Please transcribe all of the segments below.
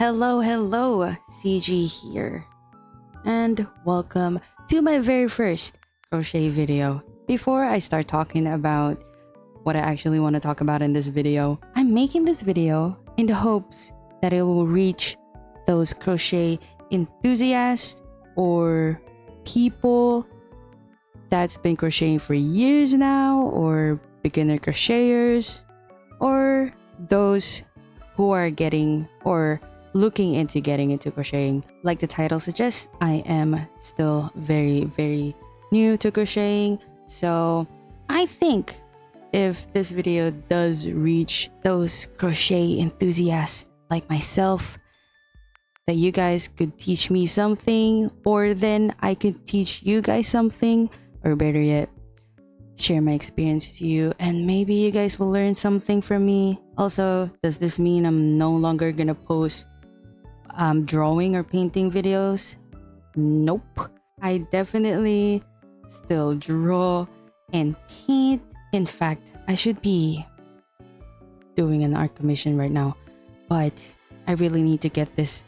Hello, CG here, and welcome to my very first crochet video. Before I start talking about what I actually want to talk about in this video, I'm making this video in the hopes that it will reach those crochet enthusiasts or people that's been crocheting for years now, or beginner crocheters, or those who are getting or looking into getting into crocheting. Like the title suggests, I am still very new to crocheting, so I think if this video does reach those crochet enthusiasts like myself, that you guys could teach me something, or then I could teach you guys something, or better yet, share my experience to you, and maybe you guys will learn something from me. Also, does this mean I'm no longer gonna post drawing or painting videos? Nope. I definitely still draw and paint. In fact, I should be doing an art commission right now, but I really need to get this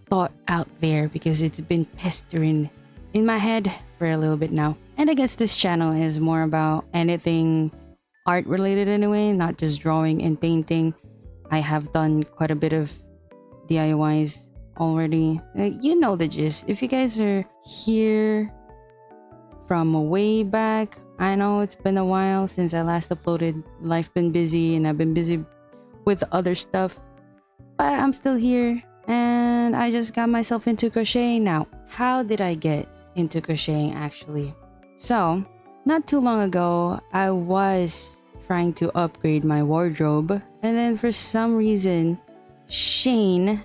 thought out there because it's been pestering in my head for a little bit now. And I guess this channel is more about anything art related anyway, not just drawing and painting. I have done quite a bit of DIYs already. You know the gist. If you guys are here from way back, I know it's been a while since I last uploaded. Life been busy and I've been busy with other stuff, but I'm still here and I just got myself into crocheting now. How did I get into crocheting actually? So, not too long ago, I was trying to upgrade my wardrobe, and then for some reason, Shane,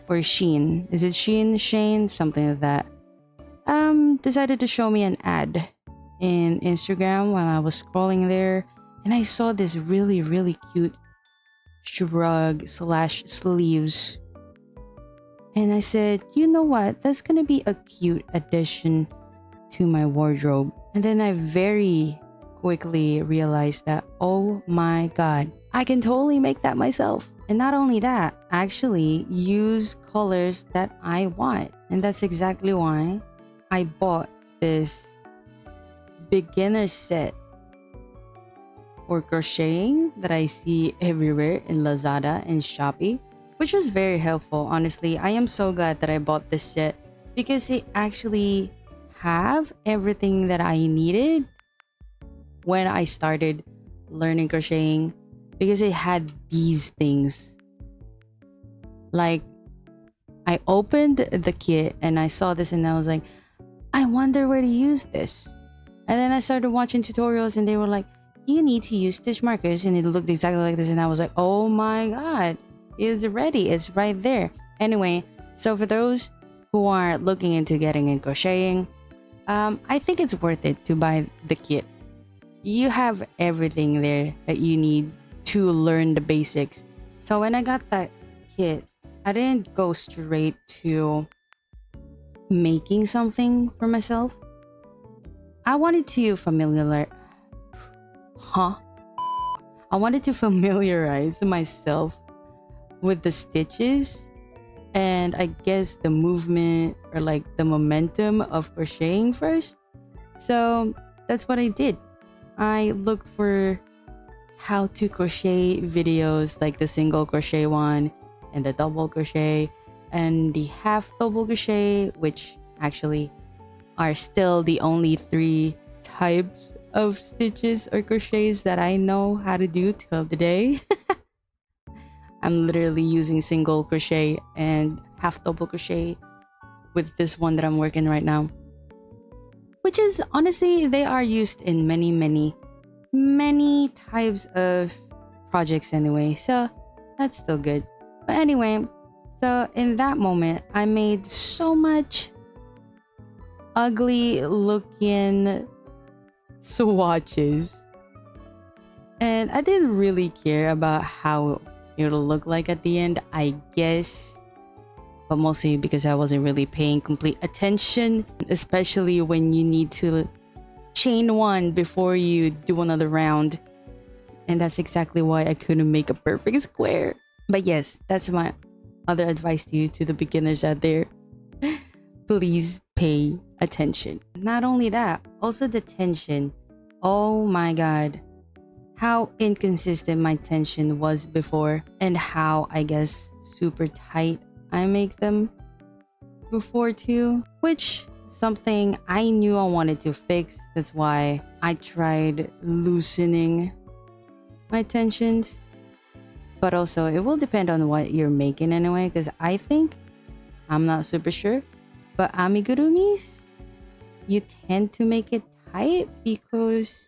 is it Shane, something like that, decided to show me an ad in Instagram while I was scrolling there, and I saw this really cute shrug slash sleeves, and I said, you know what, that's gonna be a cute addition to my wardrobe. And then I very quickly realized that, oh my god, I can totally make that myself. And not only that, actually use colors that I want. And that's exactly why I bought this beginner set for crocheting that I see everywhere in Lazada and Shopee, which was very helpful. Honestly, I am so glad that I bought this set because it actually have everything that I needed when I started learning crocheting, because it had these things. Like, I opened the kit and I saw this and I was like, I wonder where to use this. And then I started watching tutorials and they were like, you need to use stitch markers, and it looked exactly like this, and I was like, oh my god, it's ready, it's right there. Anyway, so for those who are looking into getting in crocheting, I think it's worth it to buy the kit. You have everything there that you need to learn the basics. So when I got that kit, I didn't go straight to making something for myself. I wanted to familiarize myself with the stitches and I guess the movement or like the momentum of crocheting first. So that's what I did. I looked for how to crochet videos, like the single crochet one and the double crochet and the half double crochet, which actually are still the only 3 types of stitches or crochets that I know how to do till the day. I'm literally using single crochet and half double crochet with this one that I'm working right now, which is honestly, they are used in many types of projects anyway, so that's still good. But anyway, so in that moment I made so much ugly looking swatches and I didn't really care about how it'll look like at the end, I guess, but mostly because I wasn't really paying complete attention, especially when you need to chain one before you do another round, and that's exactly why I couldn't make a perfect square. But yes, that's my other advice to the beginners out there, please pay attention. Not only that, also the tension. Oh my god, how inconsistent my tension was before, and how, I guess, super tight I make them before too, which something I knew I wanted to fix. That's why I tried loosening my tensions. But also it will depend on what you're making anyway, because I think, I'm not super sure, but amigurumis, you tend to make it tight because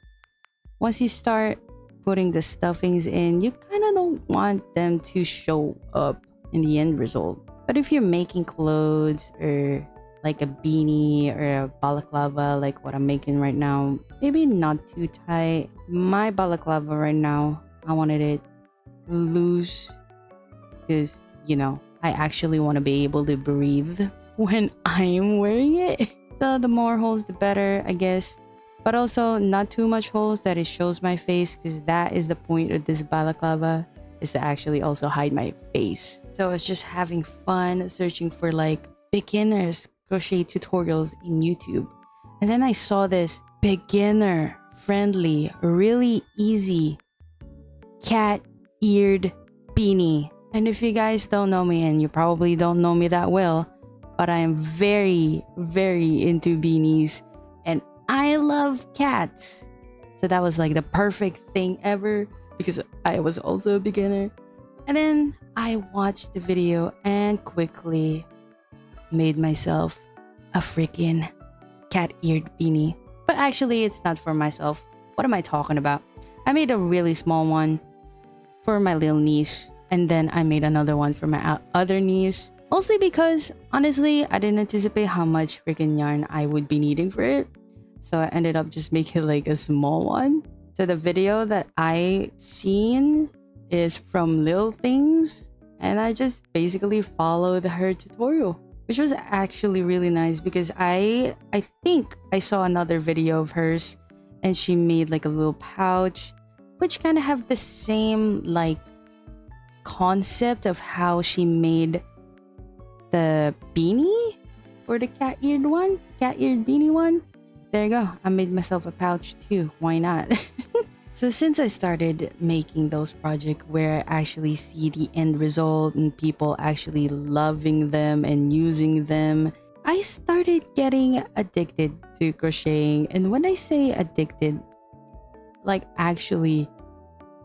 once you start putting the stuffings in, you kind of don't want them to show up in the end result. But if you're making clothes or like a beanie or a balaclava like what I'm making right now, maybe not too tight. My balaclava right now, I wanted it loose because, you know, I actually want to be able to breathe when I'm wearing it. So the more holes the better, I guess. But also not too much holes that it shows my face, because that is the point of this balaclava, is to actually also hide my face. So I was just having fun searching for like beginners crochet tutorials in YouTube. And then I saw this beginner friendly, really easy cat-eared beanie. And if you guys don't know me, and you probably don't know me that well, but I am very, very into beanies and I love cats. So that was like the perfect thing ever, because I was also a beginner. And then I watched the video and quickly made myself a freaking cat-eared beanie. But actually, it's not for myself. What am I talking about? I made a really small one for my little niece, and then I made another one for my other niece. Mostly because, honestly, I didn't anticipate how much freaking yarn I would be needing for it. So I ended up just making like a small one. So the video that I seen is from Lil Things, and I just basically followed her tutorial, which was actually really nice, because I think I saw another video of hers and she made like a little pouch, which kind of have the same like concept of how she made the beanie for the cat-eared beanie one. There you go. I made myself a pouch too. Why not? So since I started making those projects where I actually see the end result and people actually loving them and using them, I started getting addicted to crocheting. And when I say addicted, like actually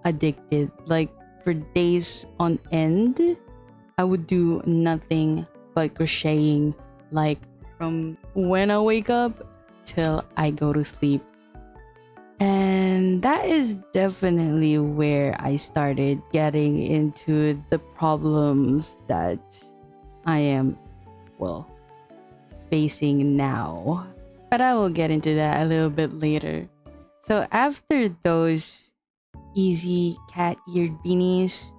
addicted, like for days on end, I would do nothing but crocheting, like from when I wake up till I go to sleep. And that is definitely where I started getting into the problems that I am, well, facing now. But I will get into that a little bit later. So after those easy cat-eared beanies,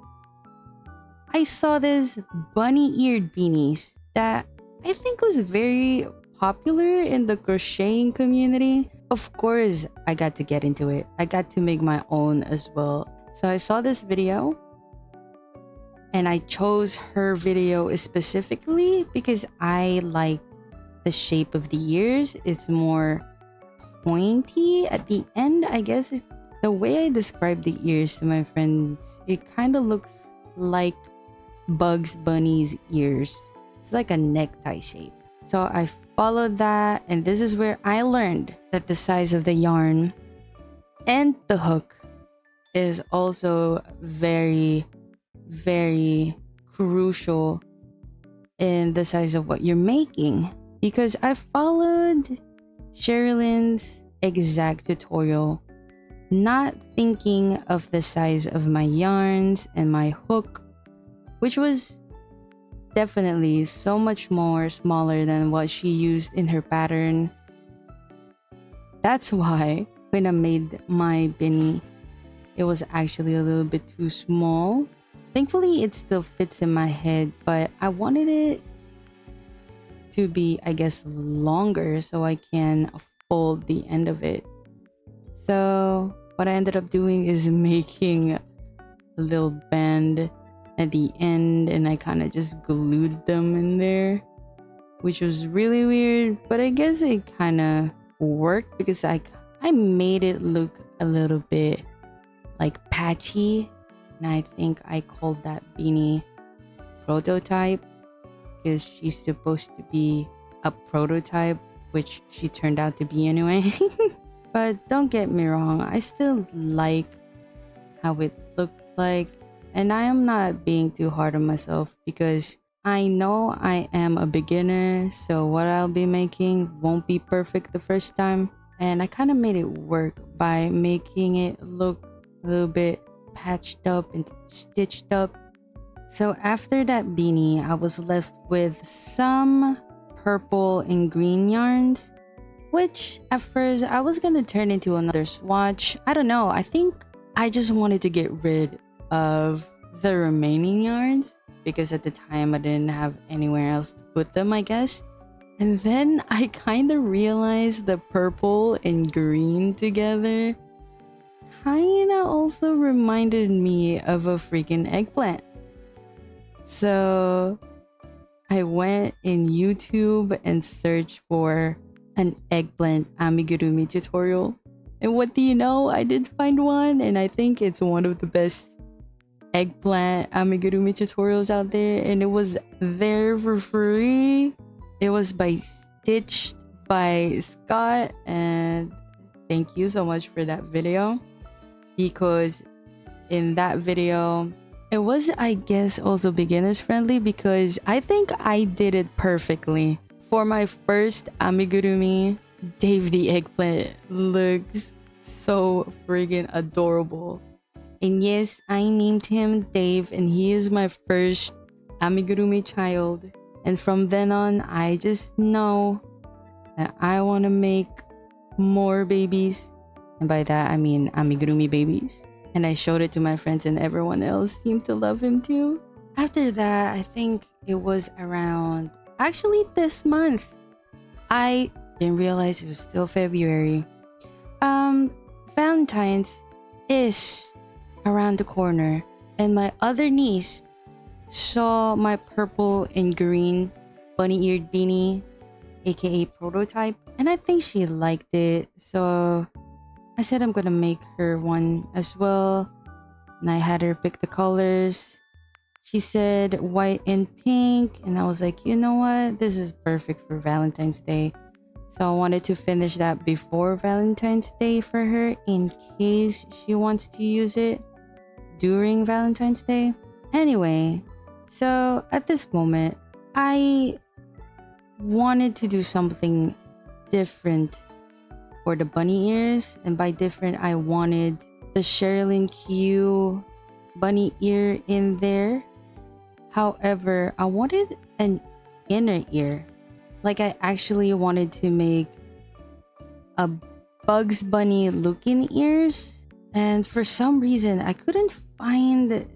I saw this bunny-eared beanies that I think was very popular in the crocheting community. Of course, I got to get into it. I got to make my own as well. So I saw this video and I chose her video specifically because I like the shape of the ears. It's more pointy at the end, I guess. The way I described the ears to my friends, it kind of looks like Bugs Bunny's ears. It's like a necktie shape. So I followed that, and this is where I learned that the size of the yarn and the hook is also very, very crucial in the size of what you're making. Because I followed Sherilyn's exact tutorial, not thinking of the size of my yarns and my hook, which was definitely so much more smaller than what she used in her pattern. That's why when I made my beanie, it was actually a little bit too small. Thankfully, it still fits in my head, but I wanted it to be, I guess, longer so I can fold the end of it. So what I ended up doing is making a little band at the end, and I kind of just glued them in there, which was really weird, but I guess it kind of worked because I made it look a little bit like patchy, and I think I called that beanie prototype because she's supposed to be a prototype, which she turned out to be anyway. But don't get me wrong, I still like how it looked like, and I am not being too hard on myself because I know I am a beginner, so what I'll be making won't be perfect the first time, and I kind of made it work by making it look a little bit patched up and stitched up. So after that beanie, I was left with some purple and green yarns, which at first I was gonna turn into another swatch. I don't know, I think I just wanted to get rid of the remaining yarns because at the time I didn't have anywhere else to put them, I guess. And then I kind of realized the purple and green together kind of also reminded me of a freaking eggplant. So I went in YouTube and searched for an eggplant amigurumi tutorial. And what do you know? I did find one, and I think it's one of the best eggplant amigurumi tutorials out there, and it was there for free. It was by Stitched by Scott, and thank you so much for that video, because in that video it was, I guess, also beginners friendly because I think I did it perfectly. For my first amigurumi, Dave the eggplant looks so friggin' adorable. And yes, I named him Dave, and he is my first amigurumi child. And from then on, I just know that I want to make more babies. And by that, I mean amigurumi babies. And I showed it to my friends, and everyone else seemed to love him too. After that, I think it was around, actually this month. I didn't realize it was still February. Valentine's is around the corner, and my other niece saw my purple and green bunny-eared beanie, aka prototype, and I think she liked it, so I said I'm gonna make her one as well, and I had her pick the colors. She said white and pink, and I was like, you know what, this is perfect for Valentine's Day. So I wanted to finish that before Valentine's Day for her in case she wants to use it during Valentine's Day. Anyway, so at this moment, I wanted to do something different for the bunny ears. And by different, I wanted the Sherilyn Q bunny ear in there. However, I wanted an inner ear. Like, I actually wanted to make a Bugs Bunny looking ears. And for some reason, I couldn't find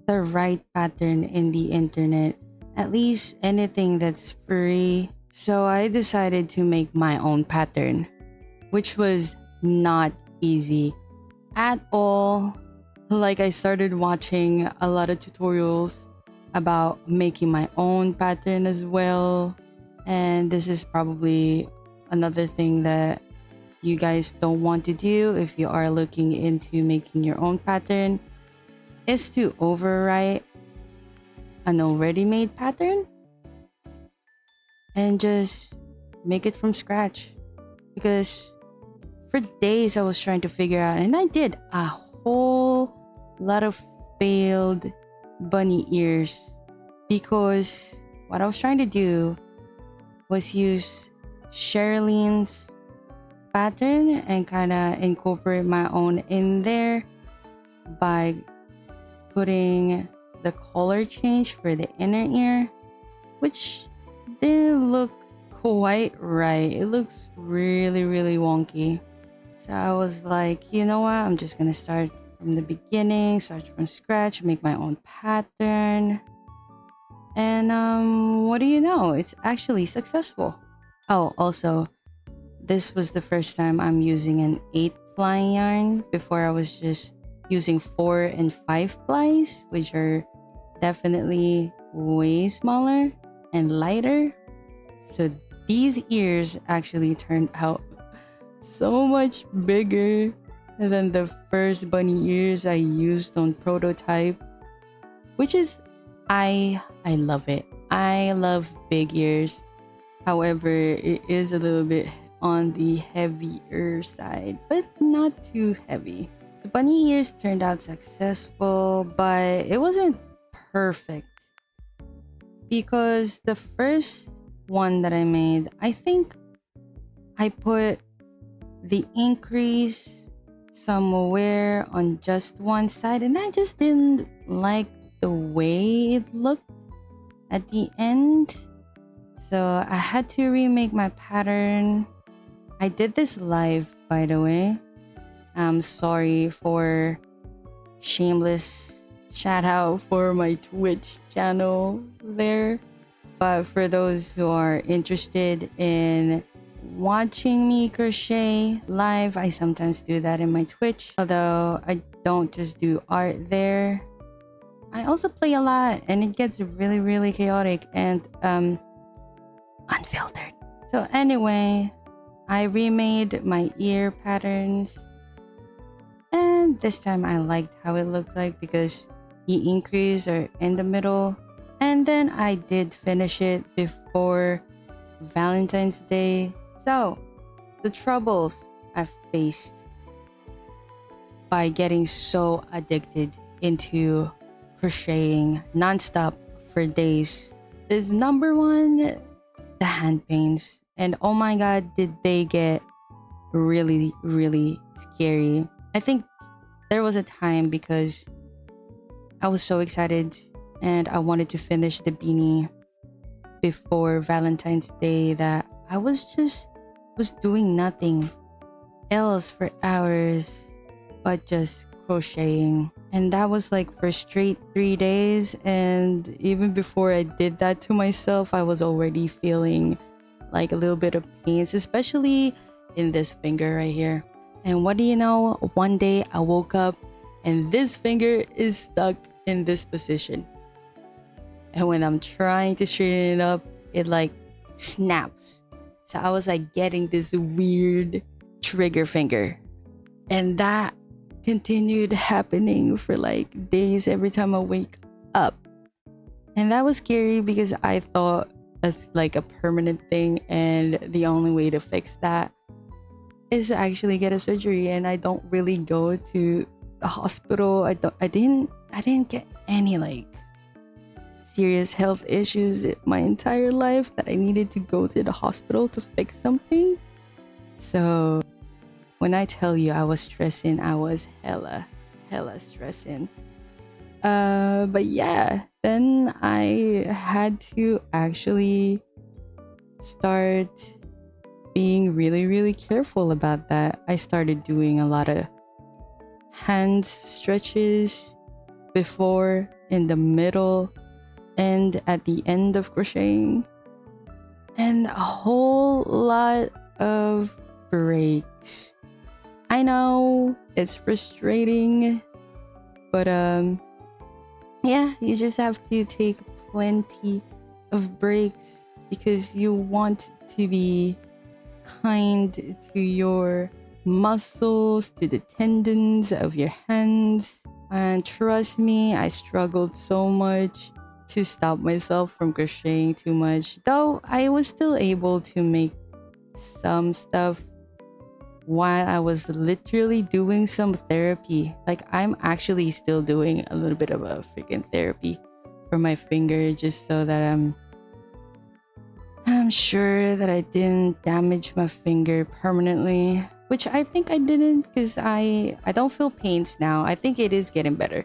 the right pattern in the internet. At least anything that's free. So I decided to make my own pattern, which was not easy at all. Like, I started watching a lot of tutorials about making my own pattern as well. And this is probably another thing that you guys don't want to do if you are looking into making your own pattern, is to overwrite an already made pattern and just make it from scratch. Because for days I was trying to figure out, and I did a whole lot of failed bunny ears, because what I was trying to do was use Sherilyn's pattern and kind of incorporate my own in there by putting the color change for the inner ear, which didn't look quite right. It looks really, really wonky. So I was like, you know what? I'm just gonna start from the beginning, start from scratch, make my own pattern. And what do you know? It's actually successful. Oh, also, this was the first time I'm using an 8-ply yarn. Before I was just using 4 and 5 plies, which are definitely way smaller and lighter. So these ears actually turned out so much bigger than the first bunny ears I used on prototype, which is I love it. I love big ears. However, it is a little bit on the heavier side, but not too heavy. The bunny ears turned out successful, but it wasn't perfect because the first one that I made, I think I put the increase somewhere on just one side, and I just didn't like the way it looked at the end. So I had to remake my pattern. I did this live, by the way. I'm sorry for shameless shout out for my Twitch channel there. But for those who are interested in watching me crochet live, I sometimes do that in my Twitch. Although I don't just do art there. I also play a lot and it gets really, really chaotic and unfiltered. So anyway, I remade my ear patterns. And this time I liked how it looked like because the increase are in the middle. And then I did finish it before Valentine's Day. So, the troubles I've faced by getting so addicted into crocheting nonstop for days is number one, the hand pains. And oh my god, did they get really, really scary. I think there was a time because I was so excited and I wanted to finish the beanie before Valentine's Day that I was doing nothing else for hours but just crocheting. And that was like for straight 3 days, and even before I did that to myself, I was already feeling like a little bit of pains, especially in this finger right here. And what do you know, one day I woke up and this finger is stuck in this position, and when I'm trying to straighten it up, it like snaps. So I was like getting this weird trigger finger, and that continued happening for like days every time I wake up. And that was scary because I thought that's like a permanent thing, and the only way to fix that is to actually get a surgery. And I don't really go to the hospital. I didn't get any like serious health issues in my entire life that I needed to go to the hospital to fix something. So when I tell you I was stressing, I was hella stressing. But yeah, then I had to actually start being really, really careful about that. I started doing a lot of hand stretches before, in the middle, and at the end of crocheting, and a whole lot of breaks. I know it's frustrating, but yeah, you just have to take plenty of breaks because you want to be kind to your muscles, to the tendons of your hands. And trust me, I struggled so much to stop myself from crocheting too much, though I was still able to make some stuff while I was literally doing some therapy. Like, I'm actually still doing a little bit of a freaking therapy for my finger, just so that I'm sure that I didn't damage my finger permanently, which I think I didn't, because I don't feel pains now. I think it is getting better.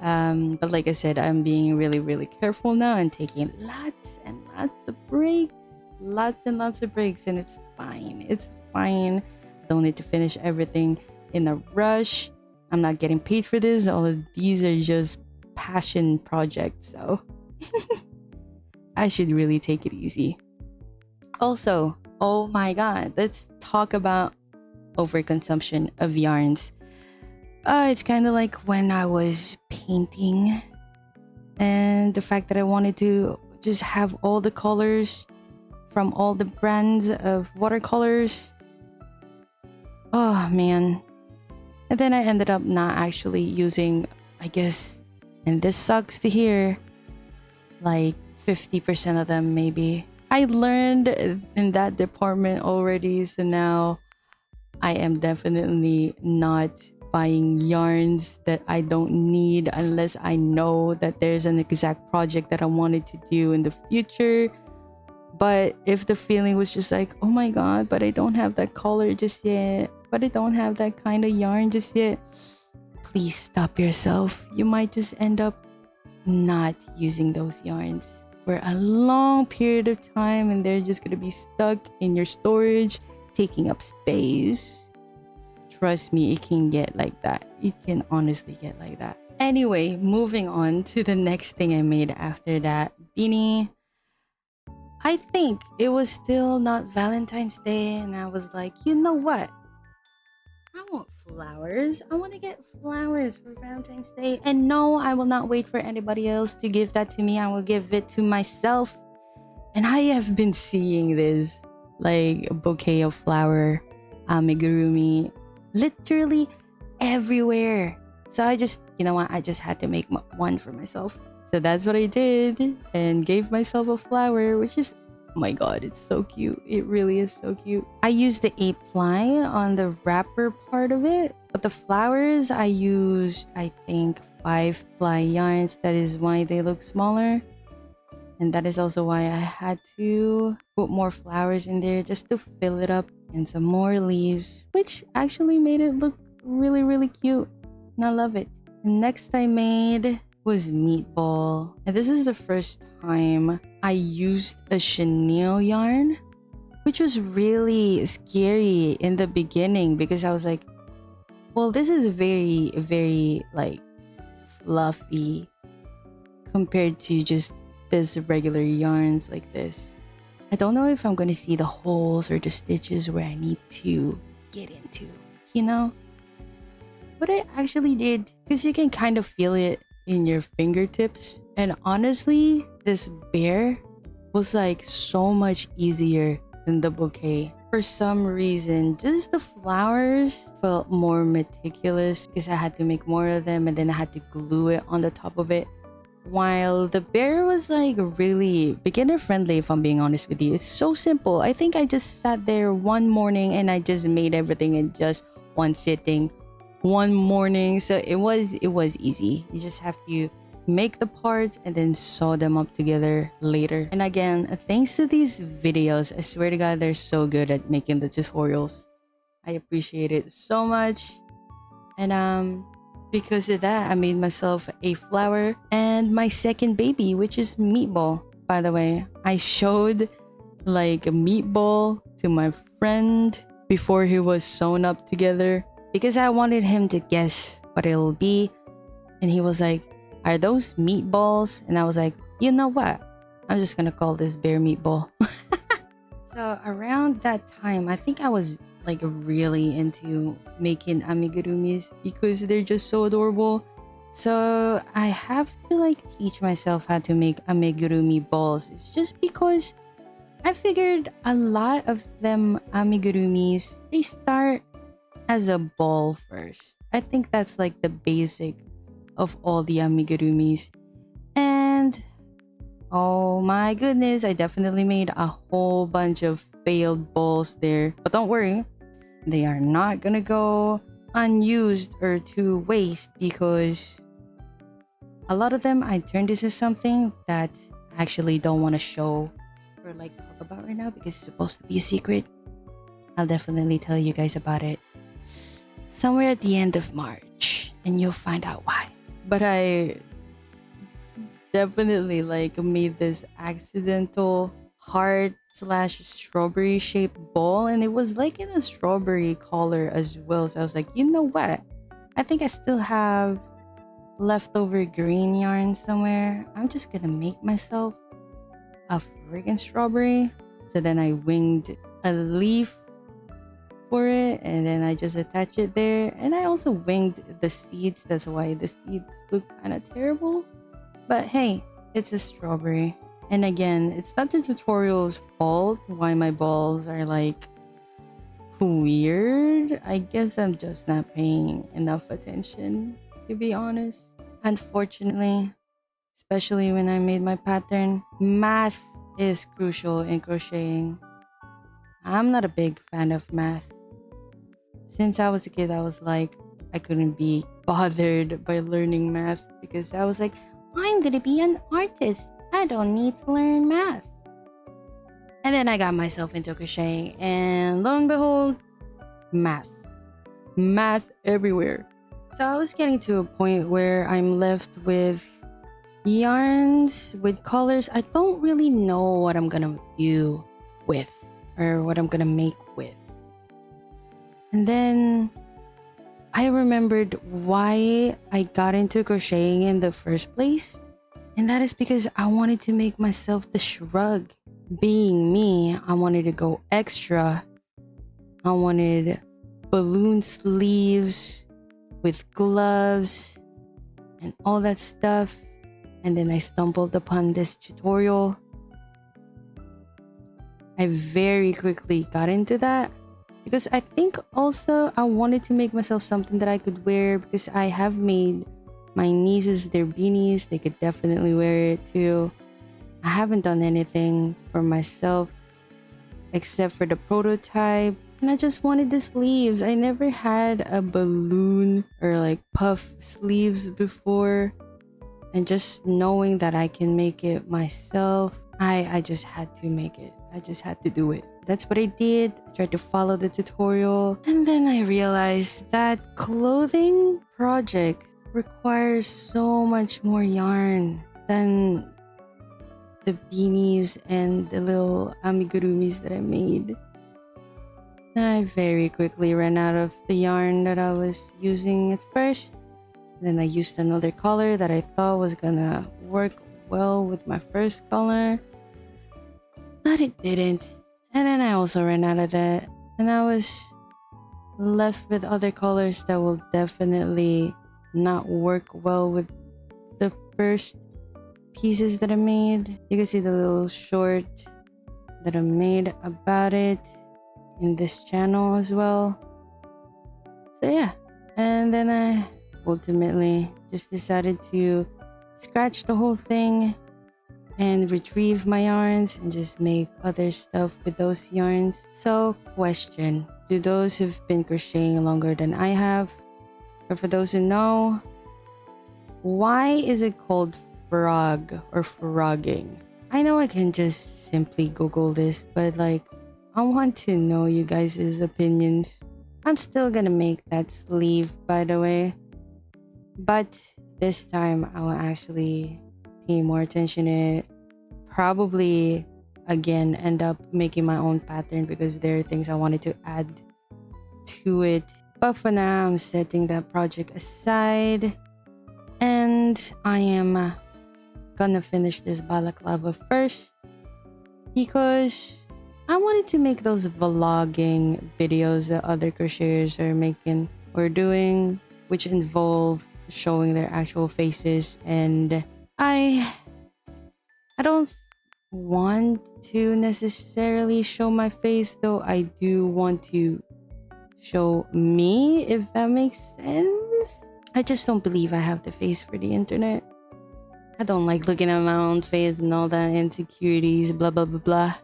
But like I said, I'm being really, really careful now and taking lots and lots of breaks. Lots and lots of breaks, and it's fine. It's fine. Don't need to finish everything in a rush. I'm not getting paid for this. All of these are just passion projects, so I should really take it easy. Also, oh my god, let's talk about overconsumption of yarns. It's kind of like when I was painting And the fact that I wanted to just have all the colors from all the brands of watercolors. Oh man. And then I ended up not actually using, I guess, and this sucks to hear, like 50% of them maybe. I learned in that department already, so now I am definitely not buying yarns that I don't need unless I know that there's an exact project that I wanted to do in the future. But if the feeling was just like, oh my god, but I don't have that color just yet, but I don't have that kind of yarn just yet, please stop yourself. You might just end up not using those yarns for a long period of time, and they're just gonna be stuck in your storage, taking up space. Trust me, it can get like that. It can honestly get like that. Anyway, moving on to the next thing I made after that beanie. I think it was still not Valentine's Day, and I was like, you know what? I want flowers. I want to get flowers for Valentine's Day. And no, I will not wait for anybody else to give that to me. I will give it to myself. And I have been seeing this, like a bouquet of flower amigurumi, literally everywhere. So I just, you know what? I just had to make one for myself. So that's what I did and gave myself a flower, which is, oh my god, it's so cute. It really is so cute. I used the 8-ply on the wrapper part of it, but the flowers I used, I think, 5-ply yarns. That is why they look smaller. And that is also why I had to put more flowers in there just to fill it up, and some more leaves, which actually made it look really, really cute. And I love it. And next I made was meatball, and this is the first time I used a chenille yarn, which was really scary in the beginning because I was like, well, this is very, very like fluffy compared to just this regular yarns like this. I don't know if I'm gonna see the holes or the stitches where I need to get into, you know? But I actually did, because you can kind of feel it in your fingertips. And honestly, this bear was like so much easier than the bouquet. For some reason, just the flowers felt more meticulous because I had to make more of them and then I had to glue it on the top of it. While the bear was like really beginner friendly, if I'm being honest with you. It's so simple. I think I just sat there one morning and I just made everything in just one sitting. One morning, so it was easy. You just have to make the parts and then sew them up together later. And again, thanks to these videos, I swear to god, they're so good at making the tutorials. I appreciate it so much. And because of that, I made myself a flower and my second baby, which is meatball. By the way, I showed like a meatball to my friend before he was sewn up together, because I wanted him to guess what it'll be. And he was like, are those meatballs? And I was like, you know what? I'm just gonna call this bear meatball. So around that time, I think I was like really into making amigurumis because they're just so adorable. So I have to like teach myself how to make amigurumi balls. It's just because I figured a lot of them amigurumis, they start as a ball first. I think that's like the basic of all the amigurumis. And oh my goodness, I definitely made a whole bunch of failed balls there. But don't worry, they are not gonna go unused or to waste, because a lot of them I turned into something that I actually don't want to show or like talk about right now because it's supposed to be a secret. I'll definitely tell you guys about it somewhere at the end of March, and you'll find out why. But I definitely like made this accidental heart slash strawberry shaped ball, and it was like in a strawberry color as well. So I was like, you know what? I think I still have leftover green yarn somewhere. I'm just gonna make myself a friggin' strawberry. So then I winged a leaf for it, and then I just attach it there. And I also winged the seeds. That's why the seeds look kind of terrible. But hey, it's a strawberry. And again, it's not the tutorial's fault why my balls are like weird. I guess I'm just not paying enough attention, to be honest. Unfortunately, especially when I made my pattern, math is crucial in crocheting. I'm not a big fan of math. Since I was a kid, I was like, I couldn't be bothered by learning math because I was like, I'm gonna be an artist. I don't need to learn math. And then I got myself into crocheting, and lo and behold, math. Math everywhere. So I was getting to a point where I'm left with yarns with colors I don't really know what I'm gonna do with or what I'm gonna make with. And then I remembered why I got into crocheting in the first place. And that is because I wanted to make myself the shrug. Being me, I wanted to go extra. I wanted balloon sleeves with gloves and all that stuff. And then I stumbled upon this tutorial. I very quickly got into that because I think also I wanted to make myself something that I could wear because I have made my nieces their beanies. They could definitely wear it too. I haven't done anything for myself except for the prototype. And I just wanted the sleeves. I never had a balloon or like puff sleeves before. And just knowing that I can make it myself, I just had to make it. I just had to do it. That's what I did. I tried to follow the tutorial. And then I realized that clothing project requires so much more yarn than the beanies and the little amigurumis that I made. I very quickly ran out of the yarn that I was using at first. Then I used another color that I thought was gonna work well with my first color, but it didn't. And then I also ran out of that, and I was left with other colors that will definitely not work well with the first pieces that I made. You can see the little short that I made about it in this channel as well. So yeah, and then I ultimately just decided to scratch the whole thing and retrieve my yarns and just make other stuff with those yarns. So question, do those who've been crocheting longer than I have, or for those who know, why is it called frog or frogging? I know I can just simply Google this, but like, I want to know you guys' opinions. I'm still gonna make that sleeve, by the way, but this time I will actually pay more attention to it. Probably again end up making my own pattern because there are things I wanted to add to it. But for now, I'm setting that project aside, and I am gonna finish this balaclava first because I wanted to make those vlogging videos that other crocheters are making or doing, which involve showing their actual faces. And I don't want to necessarily show my face, though I do want to show me, if that makes sense. I just don't believe I have the face for the internet. I don't like looking at my own face and all that insecurities, blah blah blah blah.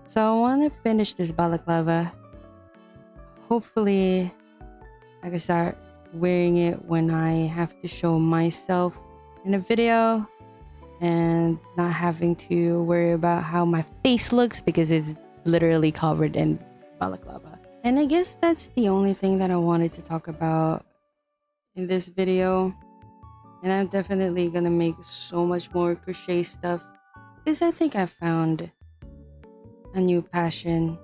So I want to finish this balaclava. Hopefully I can start wearing it when I have to show myself in a video and not having to worry about how my face looks because it's literally covered in balaclava. And I guess that's the only thing that I wanted to talk about in this video. And I'm definitely gonna make so much more crochet stuff because I think I found a new passion.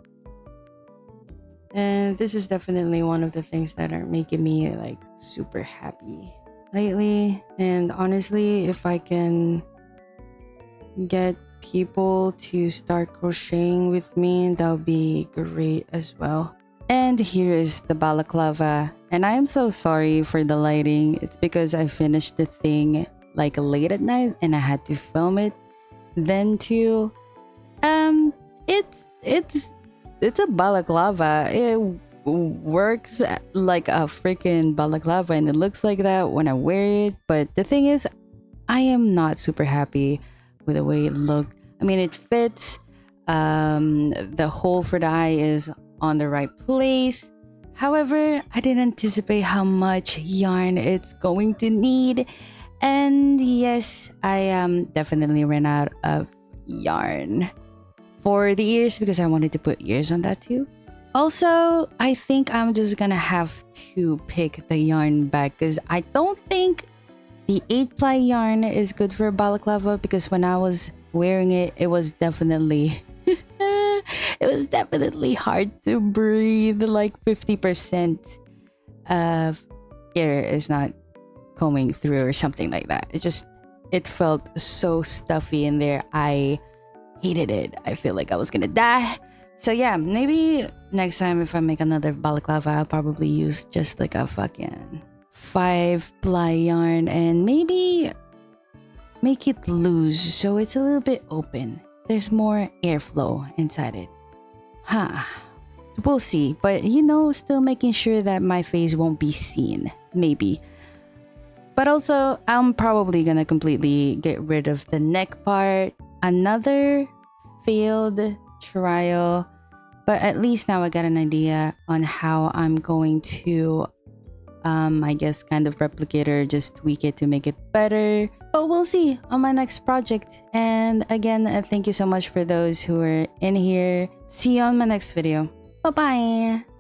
And this is definitely one of the things that are making me like super happy lately. And honestly, if I can get people to start crocheting with me, that would be great as well. And here is the balaclava. And I am so sorry for the lighting. It's because I finished the thing like late at night and I had to film it then too. It's a balaclava. It works like a freaking balaclava and it looks like that when I wear it. But the thing is, I am not super happy with the way it looked. I mean, it fits. The hole for the eye is on the right place. However, I didn't anticipate how much yarn it's going to need. And yes, I definitely ran out of yarn for the ears because I wanted to put ears on that too. Also, I think I'm just gonna have to pick the yarn back because I don't think the 8-ply yarn is good for balaclava, because when I was wearing it, it was definitely hard to breathe. Like 50% of air is not coming through or something like that. It felt so stuffy in there. I hated it. I feel like I was gonna die. So yeah, maybe next time if I make another balaclava, I'll probably use just like a fucking 5-ply yarn and maybe make it loose so it's a little bit open. There's more airflow inside it. We'll see. But still making sure that my face won't be seen. Maybe. But also, I'm probably gonna completely get rid of the neck part. Another failed trial. But at least now I got an idea on how I'm going to I guess kind of replicate or just tweak it to make it better. But we'll see on my next project. And again, thank you so much for those who are in here. See you on my next video. Bye bye.